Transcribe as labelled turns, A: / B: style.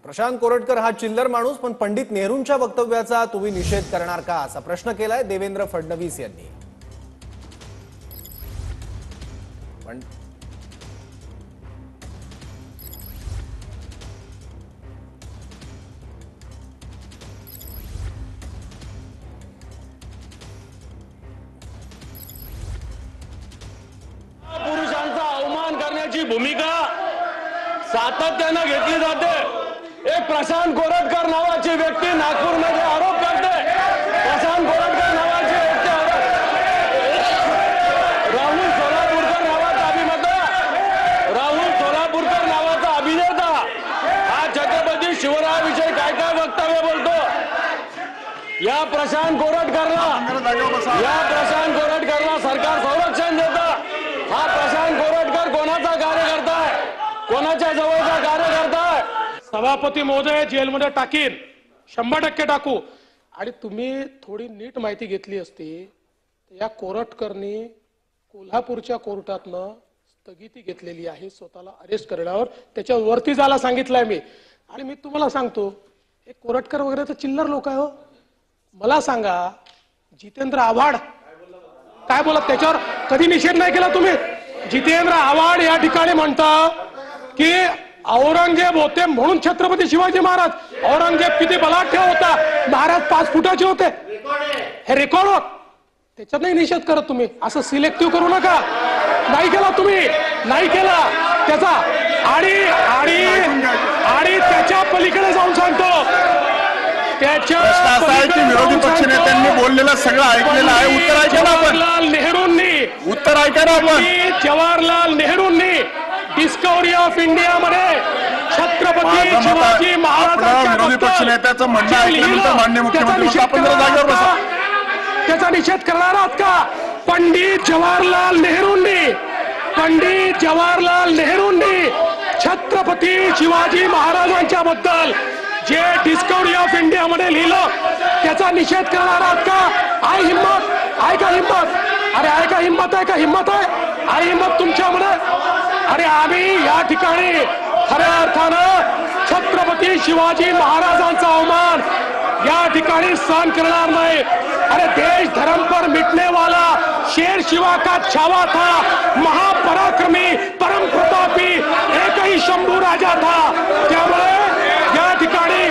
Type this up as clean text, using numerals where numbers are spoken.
A: प्रशांत कोरटकर हा चिल्लर माणूस, पण पंडित नेहरूंच्या वक्तव्याचा तुम्ही निषेध करणार का, असा प्रश्न केलाय देवेंद्र फडणवीस यांनी।
B: पुरुषांचा अवमान करण्याची भूमिका सातत्याने घेतली जाते। एक प्रशांत कोरटकर नावाची व्यक्ती नागपूरमध्ये आरोप करते। प्रशांत कोरटकर नावाची व्यक्ती राहुल सोलापूरकर नावाचा अभिनेता, राहुल सोलापूरकर नावाचा अभिनेता हा छत्रपती शिवरायाविषयी काय काय वक्तव्य बोलतो। या प्रशांत कोरटकरला सरकार संरक्षण देतं। हा प्रशांत कोरटकर कोणाचा कार्यकर्ता आहे, कोणाच्या जवळचा कार्यकर्ता आहे?
C: सभापती महोदय जेलमध्ये टाकीन, 100% टाकू। आणि तुम्ही थोडी नीट माहिती घेतली असती, या कोरटकरनी कोल्हापूरच्या कोर्टातनं स्थगिती घेतलेली आहे स्वतःला अरेस्ट करण्यावर, त्याच्या वरती जायला सांगितलंय मी। आणि मी तुम्हाला सांगतो, हे कोरटकर वगैरे तर चिल्लर लोक आहे हो। मला सांगा, जितेंद्र आव्हाड काय बोलत, त्याच्यावर कधी निषेध नाही केला तुम्ही? जितेंद्र आव्हाड या ठिकाणी म्हणता की औरंगजेब होते म्हणून छत्रपती शिवाजी महाराज, औरंगजेब किती बलाढ्य होता, महाराज 5 फुटाचे होते, हे रेकॉर्ड होत, त्याच्यातही निषेध करत तुम्ही। असं सिलेक्टिव्ह करू नका, नाही केला तुम्ही, नाही केला त्याचा। आणि आणि आणि त्याच्या पलीकडे जाऊन सांगतो, त्याच्या
D: विरोधी पक्षनेत्यांनी बोललेलं सगळं ऐकलेलं आहे। उत्तर ऐका ना आपण, उत्तर ऐका ना आपण।
C: जवाहरलाल नेहरूंनी डिस्कवरी ऑफ इंडिया मध्ये छत्रपती शिवाजी महाराजांच्या
D: विरोधी पक्षनेत्याचं म्हणणं ऐकल्यानंतर माननीय मुख्यमंत्री आपण जरा जागेवर बसा।
C: त्याचा निषेध करणार आहात का? पंडित जवाहरलाल नेहरूंनी छत्रपती शिवाजी महाराजांच्या बद्दल जे डिस्कवरी ऑफ इंडिया मध्ये लिहिलं, त्याचा निषेध करणार आहात का? आहे हिम्मत, आहे का हिम्मत? अरे आहे का हिम्मत, आहे का हिम्मत आहे? आहे हिम्मत तुमच्यामध्ये? अरे आम्ही या ठिकाणी खऱ्या अर्थानं छत्रपती शिवाजी महाराजांचा अवमान या ठिकाणी सहन करणार नाही। अरे देश धर्म पर मिटने वाला शेर शिवा का छावा था, महापराक्रमी परम प्रतापी एक ही शंभू राजा था। त्यामुळे या ठिकाणी